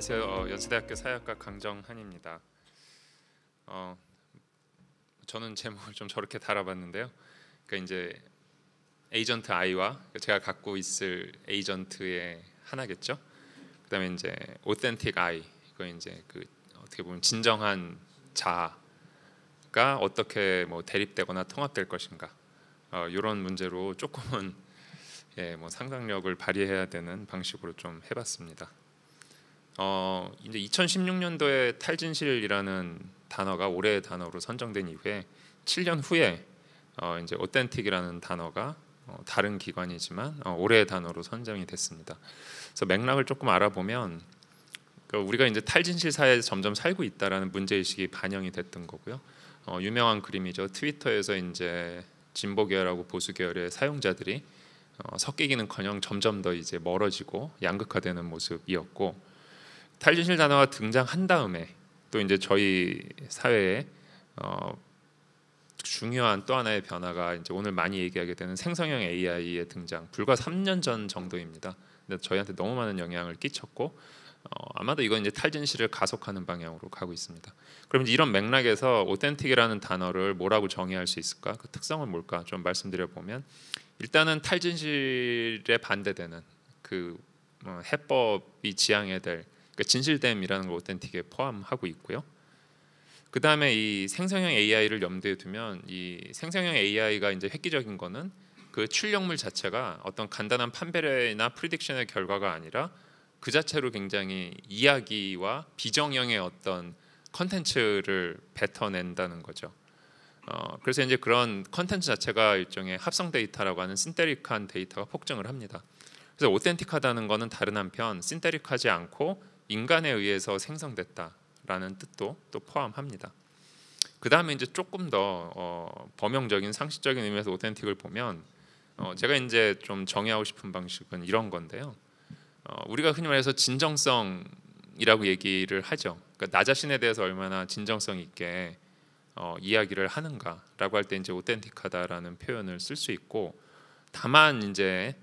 안녕하세요. 연세대학교 사회학과 강정한입니다. 저는 제목을 좀 저렇게 달아봤는데요. 그러니까 이제 에이전트 I와 제가 갖고 있을 에이전트의 하나겠죠. 그다음에 이제 오텐틱 I, 이거 이제 그 어떻게 보면 진정한 자아가 어떻게 뭐 대립되거나 통합될 것인가, 이런 문제로 조금은 뭐 상상력을 발휘해야 되는 방식으로 좀 해봤습니다. 이제 2016년도에 탈진실이라는 단어가 올해의 단어로 선정된 이후에 7년 후에 이제 오텐틱이라는 단어가 다른 기관이지만 올해의 단어로 선정이 됐습니다. 그래서 맥락을 조금 알아보면 우리가 이제 탈진실 사회에 점점 살고 있다라는 문제의식이 반영이 됐던 거고요. 유명한 그림이죠. 트위터에서 이제 진보 계열하고 보수 계열의 사용자들이 섞이기는커녕 점점 더 이제 멀어지고 양극화되는 모습이었고, 탈진실 단어가 등장한 다음에 또 이제 저희 사회에 중요한 또 하나의 변화가 이제 오늘 많이 얘기하게 되는 생성형 AI의 등장, 불과 3년 전 정도입니다. 근데 저희한테 너무 많은 영향을 끼쳤고 아마도 이건 이제 탈진실을 가속하는 방향으로 가고 있습니다. 그럼 이제 이런 맥락에서 오텐틱이라는 단어를 뭐라고 정의할 수 있을까? 그 특성은 뭘까? 좀 말씀드려 보면, 일단은 탈진실에 반대되는 그 해법이 지향해야 될 진실됨이라는 걸 오텐틱에 포함하고 있고요. 그 다음에 이 생성형 AI를 염두에 두면, 이 생성형 AI가 이제 획기적인 거는 그 출력물 자체가 어떤 간단한 판별이나 프리딕션의 결과가 아니라 그 자체로 굉장히 이야기와 비정형의 어떤 컨텐츠를 뱉어낸다는 거죠. 그래서 이제 그런 컨텐츠 자체가 일종의 합성 데이터라고 하는 신테릭한 데이터가 폭증을 합니다. 그래서 오텐틱하다는 것은 다른 한편 신테릭하지 않고 인간에 의해서 생성됐다라는 뜻도 또 포함합니다. 그 다음에 이제 조금 더 범용적인 상식적인 의미에서 오텐틱을 보면, 제가 이제 좀 정의하고 싶은 방식은 이런 건데요. 우리가 흔히 말해서 진정성이라고 얘기를 하죠. 그러니까 나 자신에 대해서 얼마나 진정성 있게 이야기를 하는가라고 할 때 이제 오텐틱하다라는 표현을 쓸 수 있고, 다만 이제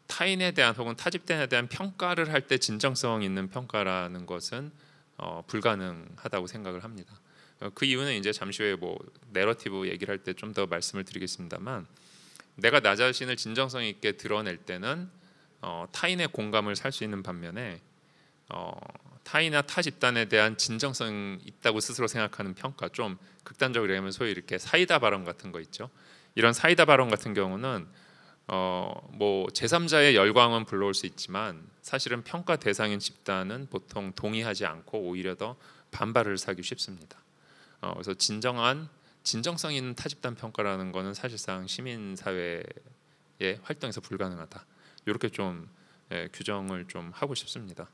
타인에 대한 혹은 타집단에 대한 평가를 할 때 진정성 있는 평가라는 것은 불가능하다고 생각을 합니다. 그 이유는 이제 잠시 후에 뭐 내러티브 얘기를 할 때 좀 더 말씀을 드리겠습니다만, 내가 나 자신을 진정성 있게 드러낼 때는 타인의 공감을 살 수 있는 반면에 타인이나 타 집단에 대한 진정성 있다고 스스로 생각하는 평가, 좀 극단적으로 얘기하면 소위 이렇게 사이다 발언 같은 거 있죠. 이런 사이다 발언 같은 경우는 뭐 제3자의 열광은 불러올 수 있지만 사실은 평가 대상인 집단은 보통 동의하지 않고 오히려 더 반발을 사기 쉽습니다. 그래서 진정성 있는 타집단 평가라는 것은 사실상 시민 사회의 활동에서 불가능하다. 이렇게 좀 규정을 좀 하고 싶습니다.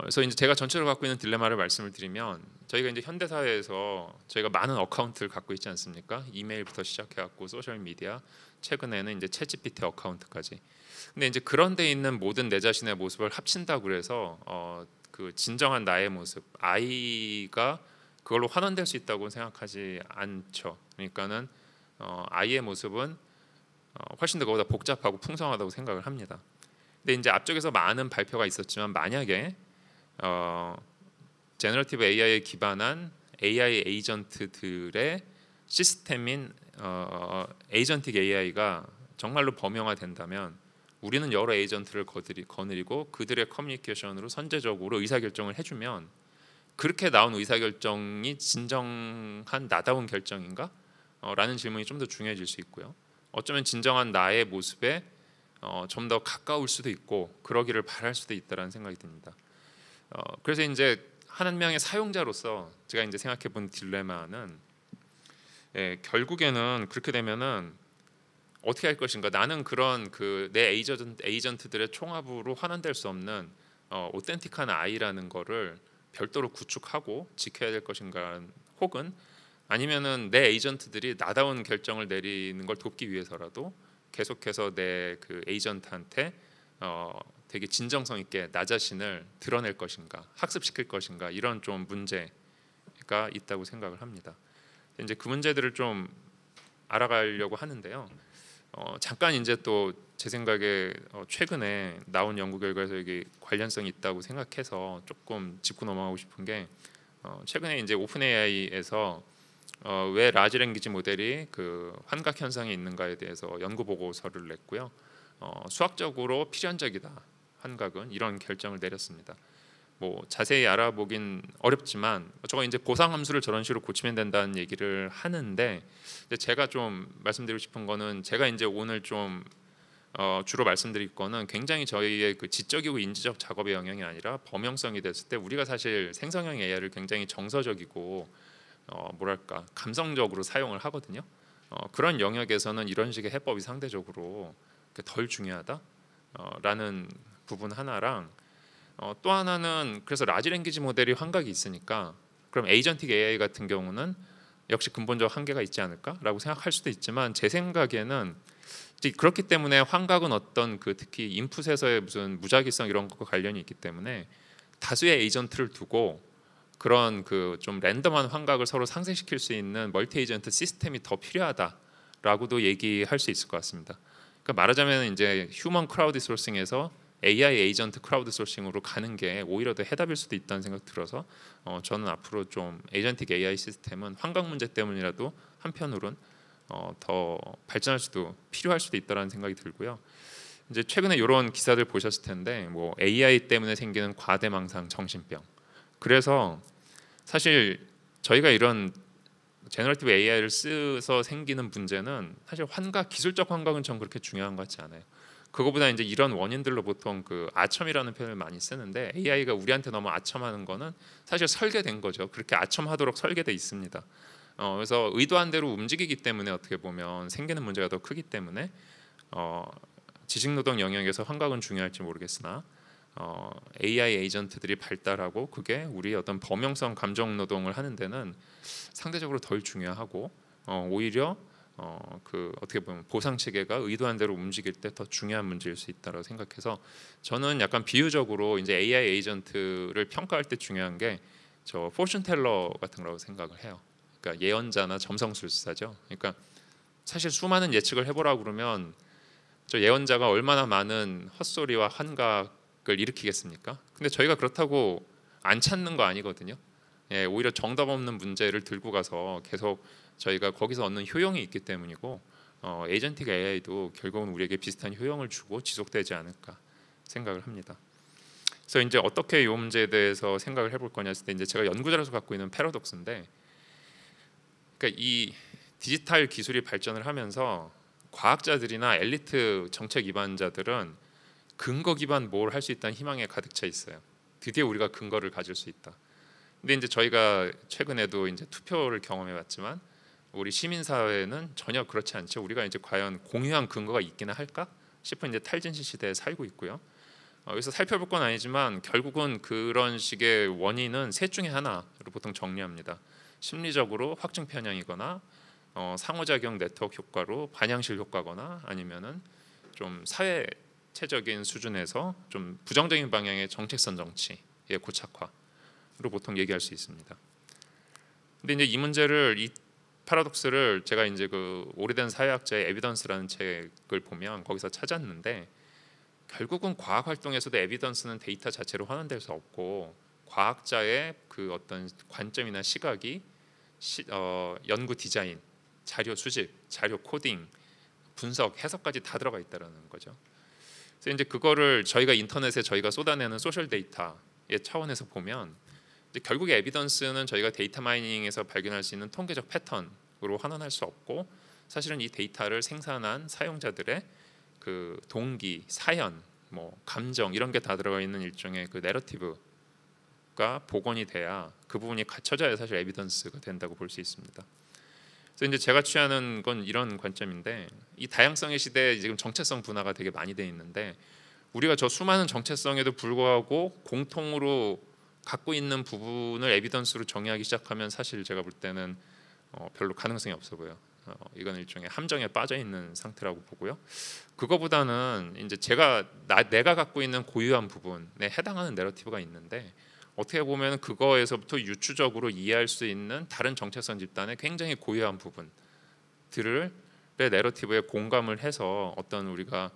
그래서 이제 제가 전체로 갖고 있는 딜레마를 말씀을 드리면, 저희가 이제 현대 사회에서 저희가 많은 어카운트를 갖고 있지 않습니까? 이메일부터 시작해갖고 소셜 미디어, 최근에는 이제 챗GPT 어카운트까지. 근데 이제 그런 데 있는 모든 내 자신의 모습을 합친다고 그래서 그 진정한 나의 모습, 아이가 그걸로 환원될 수 있다고 생각하지 않죠. 그러니까는 아이의 모습은 훨씬 더 그보다 복잡하고 풍성하다고 생각을 합니다. 근데 이제 앞쪽에서 많은 발표가 있었지만, 만약에 제너러티브 AI에 기반한 AI 에이전트들의 시스템인 에이전틱 AI가 정말로 범용화된다면, 우리는 여러 에이전트를 거느리고 그들의 커뮤니케이션으로 선제적으로 의사결정을 해주면, 그렇게 나온 의사결정이 진정한 나다운 결정인가? 라는 질문이 좀 더 중요해질 수 있고요. 어쩌면 진정한 나의 모습에 좀 더 가까울 수도 있고 그러기를 바랄 수도 있다라는 생각이 듭니다. 그래서 이제 한 명의 사용자로서 제가 이제 생각해 본 딜레마는, 결국에는 그렇게 되면은 어떻게 할 것인가? 나는 그런 그 내 에이전트들의 총합으로 환원될 수 없는 오텐틱한 아이라는 거를 별도로 구축하고 지켜야 될 것인가? 혹은 아니면은 내 에이전트들이 나다운 결정을 내리는 걸 돕기 위해서라도 계속해서 내 그 에이전트한테 되게 진정성 있게 나 자신을 드러낼 것인가, 학습시킬 것인가, 이런 좀 문제가 있다고 생각을 합니다. 이제 그 문제들을 좀 알아가려고 하는데요. 잠깐 이제 또 제 생각에 최근에 나온 연구 결과에서 이게 관련성이 있다고 생각해서 조금 짚고 넘어가고 싶은 게 최근에 이제 오픈 AI에서 왜 라지 랭귀지 모델이 그 환각 현상이 있는가에 대해서 연구 보고서를 냈고요. 수학적으로 필연적이다 환각은 이런 결정을 내렸습니다. 뭐 자세히 알아보긴 어렵지만 저거 이제 보상 함수를 저런 식으로 고치면 된다는 얘기를 하는데 근데 제가 좀 말씀드리고 싶은 거는 제가 이제 오늘 좀 주로 말씀드릴 거는 굉장히 저희의 그 지적이고 인지적 작업의 영역이 아니라 범용성이 됐을 때 우리가 사실 생성형 AI를 굉장히 정서적이고 뭐랄까 감성적으로 사용을 하거든요. 그런 영역에서는 이런 식의 해법이 상대적으로 덜 중요하다라는 부분 하나랑 또 하나는 그래서 라지 랭귀지 모델이 환각이 있으니까 그럼 에이전틱 AI 같은 경우는 역시 근본적 한계가 있지 않을까라고 생각할 수도 있지만 제 생각에는 그렇기 때문에 환각은 어떤 그 특히 인풋에서의 무슨 무작위성 이런 것과 관련이 있기 때문에 다수의 에이전트를 두고 그런 그 좀 랜덤한 환각을 서로 상쇄시킬 수 있는 멀티 에이전트 시스템이 더 필요하다라고도 얘기할 수 있을 것 같습니다. 그러니까 말하자면 이제 휴먼 크라우드 소싱에서 AI 에이전트 크라우드 소싱으로 가는 게 오히려 더 해답일 수도 있다는 생각 들어서 저는 앞으로 좀 에이전틱 AI 시스템은 환각 문제 때문이라도 한편으론 더 발전할 수도 필요할 수도 있다라는 생각이 들고요. 이제 최근에 이런 기사들 보셨을 텐데 뭐 AI 때문에 생기는 과대망상 정신병. 그래서 사실 저희가 이런 제너러티브 AI를 써서 생기는 문제는 사실 환각 기술적 환각은 전 그렇게 중요한 것 같지 않아요. 그거보다 이제 이런 원인들로 보통 그 아첨이라는 표현을 많이 쓰는데 AI가 우리한테 너무 아첨하는 거는 사실 설계된 거죠. 그렇게 아첨하도록 설계돼 있습니다. 그래서 의도한 대로 움직이기 때문에 어떻게 보면 생기는 문제가 더 크기 때문에 지식노동 영역에서 환각은 중요할지 모르겠으나 AI 에이전트들이 발달하고 그게 우리 어떤 범용성 감정 노동을 하는 데는 상대적으로 덜 중요하고 오히려 그 어떻게 보면 보상 체계가 의도한 대로 움직일 때 더 중요한 문제일 수 있다고 생각해서 저는 약간 비유적으로 이제 AI 에이전트를 평가할 때 중요한 게 저 포춘 텔러 같은 거라고 생각을 해요. 그러니까 예언자나 점성술사죠. 그러니까 사실 수많은 예측을 해보라 그러면 저 예언자가 얼마나 많은 헛소리와 환각을 일으키겠습니까? 근데 저희가 그렇다고 안 찾는 거 아니거든요. 예, 오히려 정답 없는 문제를 들고 가서 계속 저희가 거기서 얻는 효용이 있기 때문이고 에이전틱 AI도 결국은 우리에게 비슷한 효용을 주고 지속되지 않을까 생각을 합니다. 그래서 이제 어떻게 이 문제에 대해서 생각을 해볼 거냐 했을 때 이제 제가 연구자로서 갖고 있는 패러독스인데 그러니까 이 디지털 기술이 발전을 하면서 과학자들이나 엘리트 정책 위반자들은 근거 기반 뭘 할 수 있다는 희망에 가득 차 있어요. 드디어 우리가 근거를 가질 수 있다. 근데 이제 저희가 최근에도 이제 투표를 경험해봤지만 우리 시민 사회는 전혀 그렇지 않죠. 우리가 이제 과연 공유한 근거가 있기나 할까 싶은 이제 탈진시 시대에 살고 있고요. 여기서 살펴볼 건 아니지만 결국은 그런 식의 원인은 셋 중에 하나로 보통 정리합니다. 심리적으로 확증 편향이거나 상호작용 네트워크 효과로 반향실 효과거나 아니면은 좀 사회체적인 수준에서 좀 부정적인 방향의 정책선 정치의 고착화로 보통 얘기할 수 있습니다. 근데 이제 이 문제를 이 파라독스를 제가 이제 그 오래된 사회학자의 에비던스라는 책을 보면 거기서 찾았는데 결국은 과학 활동에서도 에비던스는 데이터 자체로 환원될 수 없고 과학자의 그 어떤 관점이나 시각이 연구 디자인, 자료 수집, 자료 코딩, 분석, 해석까지 다 들어가 있다라는 거죠. 그래서 이제 그거를 저희가 인터넷에 저희가 쏟아내는 소셜 데이터의 차원에서 보면 이제 결국에 에비던스는 저희가 데이터 마이닝에서 발견할 수 있는 통계적 패턴으로 환원할 수 없고 사실은 이 데이터를 생산한 사용자들의 그 동기, 사연, 뭐 감정 이런 게 다 들어가 있는 일종의 그 내러티브가 복원이 돼야 그 부분이 갖춰져야 사실 에비던스가 된다고 볼 수 있습니다. 그래서 이제 제가 취하는 건 이런 관점인데 이 다양성의 시대에 지금 정체성 분화가 되게 많이 돼 있는데 우리가 저 수많은 정체성에도 불구하고 공통으로 갖고 있는 부분을 에비던스로 정의하기 시작하면 사실 제가 볼 때는 별로 가능성이 없어 보여. 이건 일종의 함정에 빠져 있는 상태라고 보고요. 그거보다는 이제 내가 갖고 있는 고유한 부분에 해당하는 내러티브가 있는데 어떻게 보면 그거에서부터 유추적으로 이해할 수 있는 다른 정체성 집단의 굉장히 고유한 부분들을 내러티브에 공감을 해서 어떤 우리가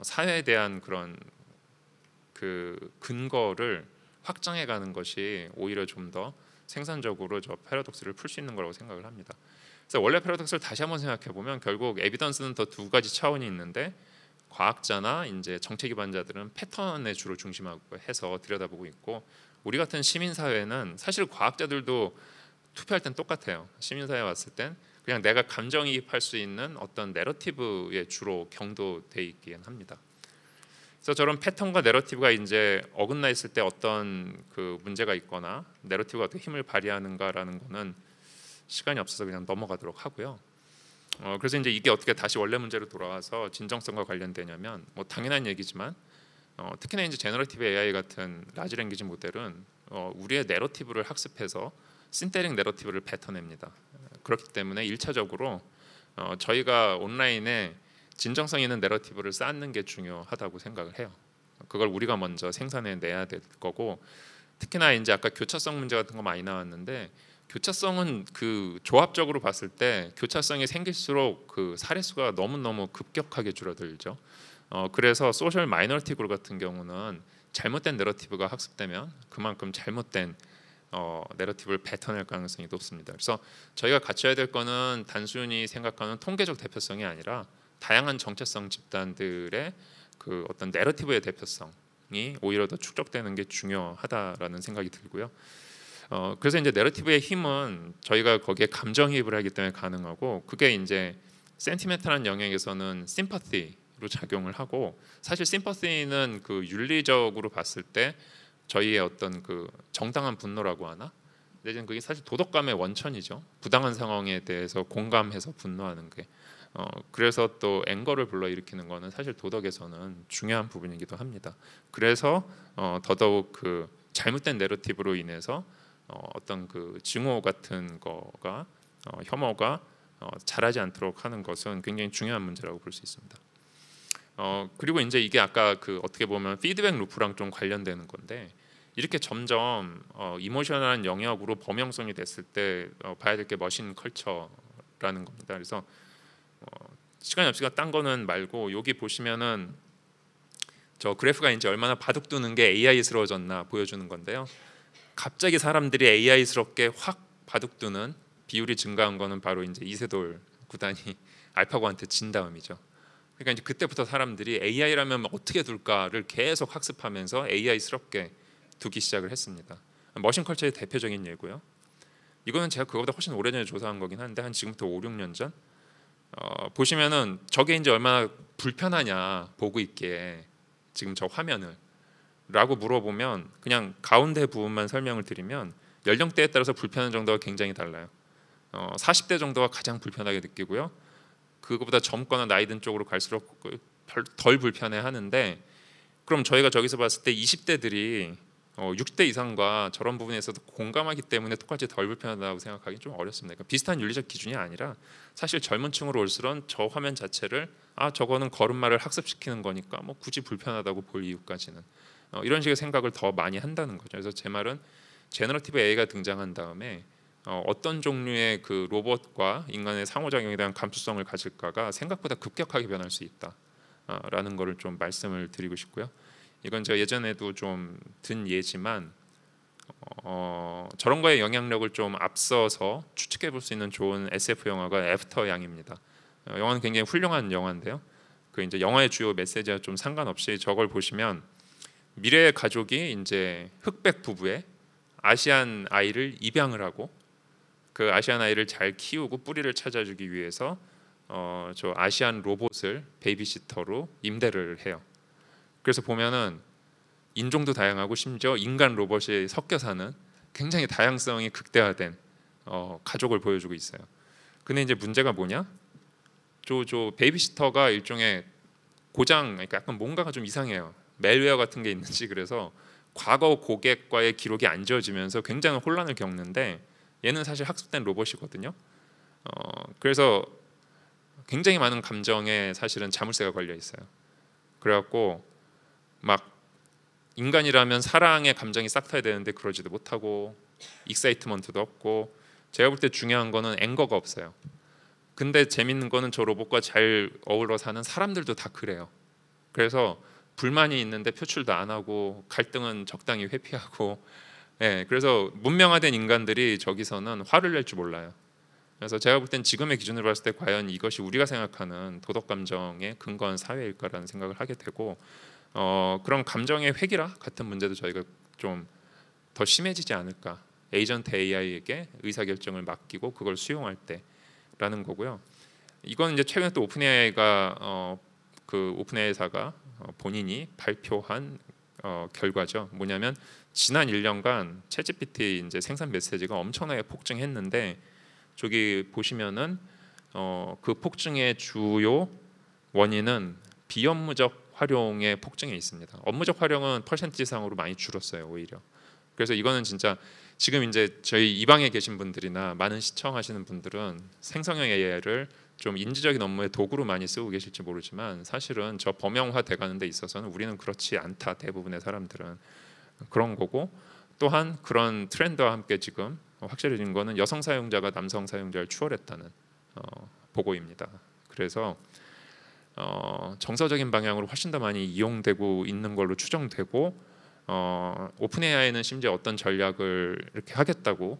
사회에 대한 그런 그 근거를 확장해가는 것이 오히려 좀 더 생산적으로 저 패러독스를 풀 수 있는 거라고 생각을 합니다. 그래서 원래 패러독스를 다시 한번 생각해 보면 결국 에비던스는 더 두 가지 차원이 있는데 과학자나 이제 정책 기반자들은 패턴에 주로 중심하고 해서 들여다보고 있고 우리 같은 시민 사회는 사실 과학자들도 투표할 땐 똑같아요. 시민 사회에 왔을 땐 그냥 내가 감정이입할 수 있는 어떤 내러티브에 주로 경도돼 있긴 합니다. 그래서 저런 패턴과 내러티브가 이제 어긋나 있을 때 어떤 그 문제가 있거나 내러티브가 어떻게 힘을 발휘하는가라는 거는 시간이 없어서 그냥 넘어가도록 하고요. 그래서 이제 이게 어떻게 다시 원래 문제로 돌아와서 진정성과 관련되냐면 뭐 당연한 얘기지만 특히나 이제 제너러티브 AI 같은 라지 랭귀지 모델은 우리의 내러티브를 학습해서 신테릭 내러티브를 뱉어냅니다. 그렇기 때문에 1차적으로 저희가 온라인에 진정성 있는 내러티브를 쌓는 게 중요하다고 생각을 해요. 그걸 우리가 먼저 생산해 내야 될 거고 특히나 이제 아까 교차성 문제 같은 거 많이 나왔는데 교차성은 그 조합적으로 봤을 때 교차성이 생길수록 그 사례 수가 너무너무 급격하게 줄어들죠. 그래서 소셜 마이너리티 그룹 같은 경우는 잘못된 내러티브가 학습되면 그만큼 잘못된 내러티브를 뱉어낼 가능성이 높습니다. 그래서 저희가 갖춰야 될 거는 단순히 생각하는 통계적 대표성이 아니라 다양한 정체성 집단들의 그 어떤 내러티브의 대표성이 오히려 더 축적되는 게 중요하다라는 생각이 들고요. 그래서 이제 내러티브의 힘은 저희가 거기에 감정이입을 하기 때문에 가능하고 그게 이제 센티멘탈한 영역에서는 심퍼티로 작용을 하고 사실 심퍼티는 그 윤리적으로 봤을 때 저희의 어떤 그 정당한 분노라고 하나 내지는 그게 사실 도덕감의 원천이죠. 부당한 상황에 대해서 공감해서 분노하는 게 그래서 또 앵거를 불러일으키는 거는 사실 도덕에서는 중요한 부분이기도 합니다. 그래서 더더욱 그 잘못된 내러티브로 인해서 어떤 그 증오 같은 거가 혐오가 자라지 않도록 하는 것은 굉장히 중요한 문제라고 볼 수 있습니다. 그리고 이제 이게 아까 그 어떻게 보면 피드백 루프랑 좀 관련되는 건데 이렇게 점점 이모셔널한 영역으로 범용성이 됐을 때 봐야 될 게 머신 컬처라는 겁니다. 그래서 시간이 없으니까 딴 거는 말고 여기 보시면은 저 그래프가 이제 얼마나 바둑두는 게 AI스러워졌나 보여주는 건데요. 갑자기 사람들이 AI스럽게 확 바둑두는 비율이 증가한 거는 바로 이제 이세돌 구단이 알파고한테 진 다음이죠. 그러니까 이제 그때부터 사람들이 AI라면 어떻게 둘까를 계속 학습하면서 AI스럽게 두기 시작을 했습니다. 머신컬처의 대표적인 예고요. 이거는 제가 그거보다 훨씬 오래전에 조사한 거긴 한데 한 지금부터 5, 6년 전 보시면은 저게 이제 얼마나 불편하냐 보고 있기에 지금 저 화면을 라고 물어보면 그냥 가운데 부분만 설명을 드리면 연령대에 따라서 불편한 정도가 굉장히 달라요. 40대 정도가 가장 불편하게 느끼고요. 그거보다 젊거나 나이 든 쪽으로 갈수록 덜 불편해 하는데 그럼 저희가 저기서 봤을 때 20대들이 60대 이상과 저런 부분에서도 공감하기 때문에 똑같이 덜 불편하다고 생각하기 좀 어렵습니다. 그러니까 비슷한 윤리적 기준이 아니라 사실 젊은 층으로 올수록 저 화면 자체를 저거는 걸음마를 학습시키는 거니까 뭐 굳이 불편하다고 볼 이유까지는 이런 식의 생각을 더 많이 한다는 거죠. 그래서 제 말은 제너러티브 AI가 등장한 다음에 어떤 종류의 그 로봇과 인간의 상호작용에 대한 감수성을 가질까가 생각보다 급격하게 변할 수 있다라는 거를 좀 말씀을 드리고 싶고요. 이건 제가 예전에도 좀 든 예지만 저런 거에 영향력을 좀 앞서서 추측해 볼 수 있는 좋은 SF 영화가 애프터 양입니다. 영화는 굉장히 훌륭한 영화인데요. 그 이제 영화의 주요 메시지와 좀 상관없이 저걸 보시면 미래의 가족이 이제 흑백 부부의 아시안 아이를 입양을 하고 그 아시안 아이를 잘 키우고 뿌리를 찾아주기 위해서 저 아시안 로봇을 베이비시터로 임대를 해요. 그래서 보면은 인종도 다양하고 심지어 인간 로봇이 섞여 사는 굉장히 다양성이 극대화된 가족을 보여주고 있어요. 근데 이제 문제가 뭐냐? 저 베이비시터가 일종의 고장, 그러니까 약간 뭔가가 좀 이상해요. 멜웨어 같은 게 있는지 그래서 과거 고객과의 기록이 안 지워지면서 굉장한 혼란을 겪는데 얘는 사실 학습된 로봇이거든요. 그래서 굉장히 많은 감정에 사실은 자물쇠가 걸려 있어요. 그래갖고 막 인간이라면 사랑의 감정이 싹 타야 되는데 그러지도 못하고 익사이트먼트도 없고 제가 볼 때 중요한 거는 앵거가 없어요. 근데 재밌는 거는 저 로봇과 잘 어울러 사는 사람들도 다 그래요. 그래서 불만이 있는데 표출도 안 하고 갈등은 적당히 회피하고, 예, 그래서 문명화된 인간들이 저기서는 화를 낼 줄 몰라요. 그래서 제가 볼 땐 지금의 기준으로 봤을 때 과연 이것이 우리가 생각하는 도덕 감정에 근거한 사회일까라는 생각을 하게 되고, 그런 감정의 회귀라 같은 문제도 저희가 좀 더 심해지지 않을까. 에이전트 AI에게 의사결정을 맡기고 그걸 수용할 때라는 거고요. 이건 이제 최근에 또 오픈AI가 그 오픈AI사가 본인이 발표한 결과죠. 뭐냐면 지난 1년간 챗GPT 이제 생산 메시지가 엄청나게 폭증했는데, 저기 보시면은 그 폭증의 주요 원인은 비업무적 활용의 폭증에 있습니다. 업무적 활용은 퍼센티지상으로 많이 줄었어요, 오히려. 그래서 이거는 진짜 지금 이제 저희 이 방에 계신 분들이나 많은 시청하시는 분들은 생성형 AI를 좀 인지적인 업무의 도구로 많이 쓰고 계실지 모르지만, 사실은 저 범용화 돼가는 데 있어서는 우리는 그렇지 않다. 대부분의 사람들은 그런 거고, 또한 그런 트렌드와 함께 지금 확실해진 거는 여성 사용자가 남성 사용자를 추월했다는 보고입니다. 그래서 정서적인 방향으로 훨씬 더 많이 이용되고 있는 걸로 추정되고, 오픈AI는 심지어 어떤 전략을 이렇게 하겠다고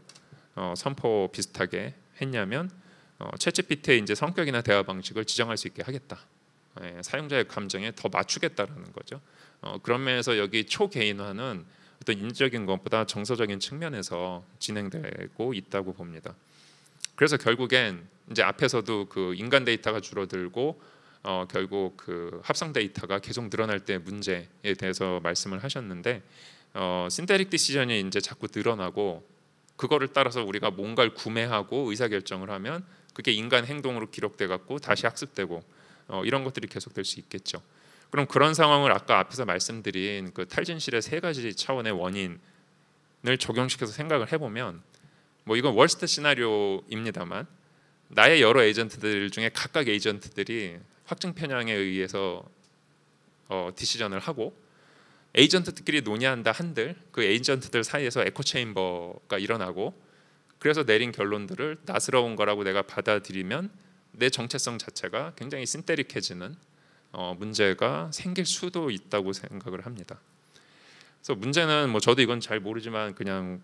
선포 비슷하게 했냐면, 챗GPT의 이제 성격이나 대화 방식을 지정할 수 있게 하겠다. 사용자의 감정에 더 맞추겠다라는 거죠. 그런 면에서 여기 초개인화는 어떤 인지적인 것보다 정서적인 측면에서 진행되고 있다고 봅니다. 그래서 결국엔 이제 앞에서도 그 인간 데이터가 줄어들고 결국 그 합성 데이터가 계속 늘어날 때 문제에 대해서 말씀을 하셨는데, 신테릭 디시전이 이제 자꾸 늘어나고 그거를 따라서 우리가 뭔가를 구매하고 의사결정을 하면 그게 인간 행동으로 기록돼 갖고 다시 학습되고 이런 것들이 계속될 수 있겠죠. 그럼 그런 상황을 아까 앞에서 말씀드린 그 탈진실의 세 가지 차원의 원인을 적용시켜서 생각을 해보면, 뭐 이건 월스트 시나리오입니다만 나의 여러 에이전트들 중에 각각 에이전트들이 확증 편향에 의해서 디시전을 하고, 에이전트들끼리 논의한다 한들 그 에이전트들 사이에서 에코 체인버가 일어나고, 그래서 내린 결론들을 나스러운 거라고 내가 받아들이면 내 정체성 자체가 굉장히 신테릭해지는 문제가 생길 수도 있다고 생각을 합니다. 그래서 문제는 뭐 저도 이건 잘 모르지만 그냥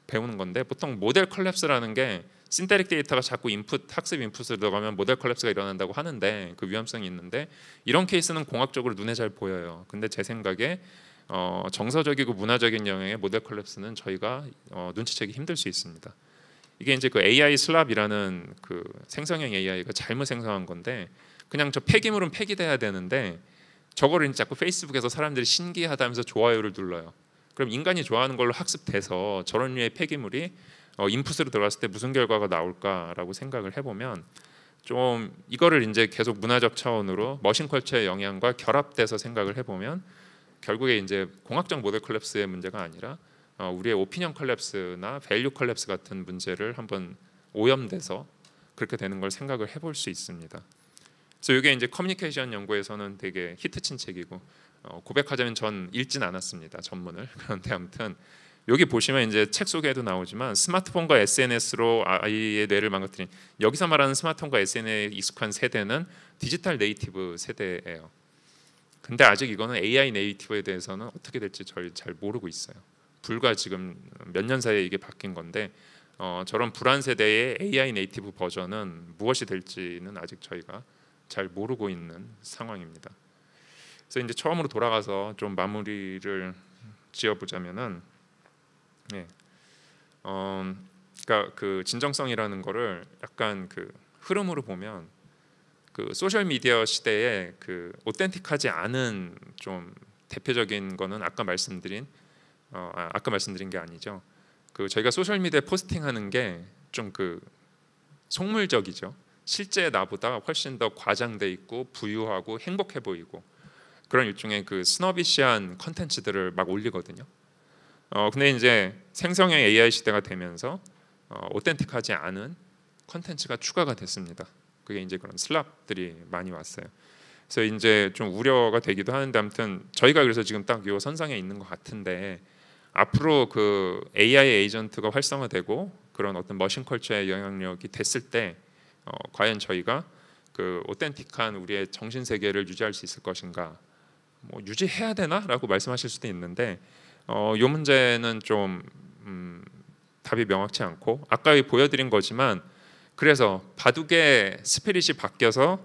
배우는 건데, 보통 모델 컬랩스라는 게 신테릭 데이터가 자꾸 학습 인풋을 들어가면 모델 컬랩스가 일어난다고 하는데, 그 위험성이 있는데 이런 케이스는 공학적으로 눈에 잘 보여요. 근데 제 생각에 정서적이고 문화적인 영역의 모델 컬랩스는 저희가 눈치채기 힘들 수 있습니다. 이게 이제 그 AI 슬랍이라는 그 생성형 AI가 잘못 생성한 건데, 그냥 저 폐기물은 폐기돼야 되는데 저거를 자꾸 페이스북에서 사람들이 신기하다면서 좋아요를 눌러요. 그럼 인간이 좋아하는 걸로 학습돼서 저런 류의 폐기물이 인풋으로 들어갔을 때 무슨 결과가 나올까라고 생각을 해보면, 좀 이거를 이제 계속 문화적 차원으로 머신컬처의 영향과 결합돼서 생각을 해보면 결국에 이제 공학적 모델 컬랩스의 문제가 아니라 우리의 오피니언 컬랩스나 밸류 컬랩스 같은 문제를 한번 오염돼서 그렇게 되는 걸 생각을 해볼 수 있습니다. 그래서 이게 이제 커뮤니케이션 연구에서는 되게 히트친 책이고, 고백하자면 전 읽진 않았습니다, 전문을. 그런데 아무튼 여기 보시면 이제 책 속에도 나오지만 스마트폰과 SNS로 아이의 뇌를 망가뜨린, 여기서 말하는 스마트폰과 SNS에 익숙한 세대는 디지털 네이티브 세대예요. 근데 아직 이거는 AI 네이티브에 대해서는 어떻게 될지 저희 잘 모르고 있어요. 불과 지금 몇 년 사이에 이게 바뀐 건데, 저런 불안 세대의 AI 네이티브 버전은 무엇이 될지는 아직 저희가 잘 모르고 있는 상황입니다. 그래서 이제 처음으로 돌아가서 좀 마무리를 지어보자면은, 그러니까 그 진정성이라는 거를 약간 그 흐름으로 보면, 그 소셜 미디어 시대에 그 오텐틱하지 않은 좀 대표적인 거는 아까 말씀드린 게 아니죠. 그 저희가 소셜 미디어에 포스팅하는 게 좀 그 속물적이죠. 실제 나보다 훨씬 더 과장돼 있고 부유하고 행복해 보이고 그런 일종의 그 스너비시한 컨텐츠들을 막 올리거든요. 근데 이제 생성형 AI 시대가 되면서 오텐틱하지 않은 컨텐츠가 추가가 됐습니다. 그게 이제 그런 슬랍들이 많이 왔어요. 그래서 이제 좀 우려가 되기도 하는데, 아무튼 저희가 그래서 지금 딱 요 선상에 있는 것 같은데, 앞으로 그 AI 에이전트가 활성화되고 그런 어떤 머신 컬처의 영향력이 됐을 때 과연 저희가 그 오텐틱한 우리의 정신 세계를 유지할 수 있을 것인가? 뭐 유지해야 되나라고 말씀하실 수도 있는데 이 문제는 좀 답이 명확치 않고 아까 보여드린 거지만 그래서 바둑의 스피릿이 바뀌어서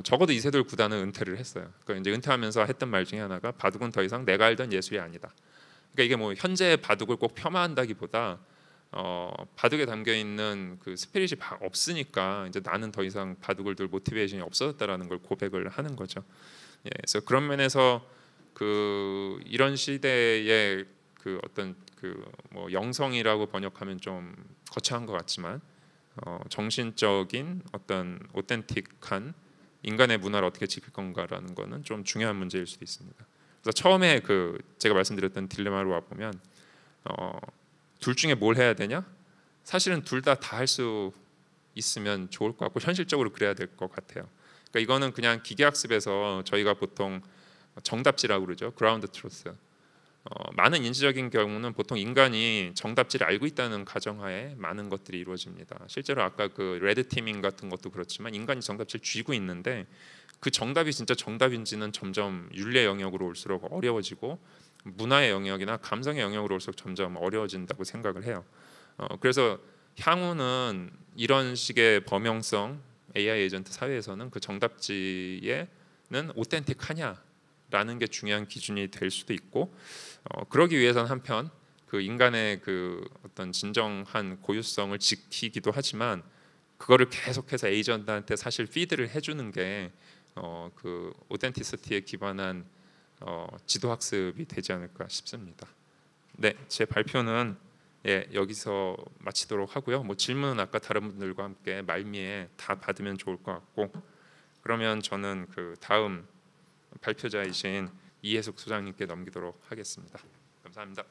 적어도 이세돌 구단은 은퇴를 했어요. 그러니까 이제 은퇴하면서 했던 말 중에 하나가 바둑은 더 이상 내가 알던 예술이 아니다. 그러니까 이게 뭐 현재의 바둑을 꼭 폄하한다기보다 바둑에 담겨 있는 그 스피릿이 없으니까 이제 나는 더 이상 바둑을 둘 모티베이션이 없어졌다라는 걸 고백을 하는 거죠. 예, 그래서 그런 면에서 그 이런 시대의 그 어떤 그 뭐 영성이라고 번역하면 좀 거창한 것 같지만 정신적인 어떤 오텐틱한 인간의 문화를 어떻게 지킬 건가라는 거는 좀 중요한 문제일 수도 있습니다. 그래서 처음에 그 제가 말씀드렸던 딜레마로 와 보면 둘 중에 뭘 해야 되냐? 사실은 둘 다 할 수 있으면 좋을 것 같고 현실적으로 그래야 될 것 같아요. 그러니까 이거는 그냥 기계학습에서 저희가 보통 정답지라고 그러죠. 그라운드 트루스. 많은 인지적인 경우는 보통 인간이 정답지를 알고 있다는 가정하에 많은 것들이 이루어집니다. 실제로 아까 그 레드 티밍 같은 것도 그렇지만 인간이 정답지를 쥐고 있는데 그 정답이 진짜 정답인지는 점점 윤리의 영역으로 올수록 어려워지고 문화의 영역이나 감성의 영역으로 올수록 점점 어려워진다고 생각을 해요. 그래서 향후는 이런 식의 범용성 AI 에이전트 사회에서는 그 정답지에는 오텐틱하냐라는 게 중요한 기준이 될 수도 있고 그러기 위해서는 한편 그 인간의 그 어떤 진정한 고유성을 지키기도 하지만 그거를 계속해서 에이전트한테 사실 피드를 해주는 게 그 오텐티시티에 기반한 지도 학습이 되지 않을까 싶습니다. 네, 제 발표는 여기서 마치도록 하고요. 뭐 질문은 아까 다른 분들과 함께 말미에 다 받으면 좋을 것 같고 그러면 저는 그 다음 발표자이신 이해숙 소장님께 넘기도록 하겠습니다. 감사합니다.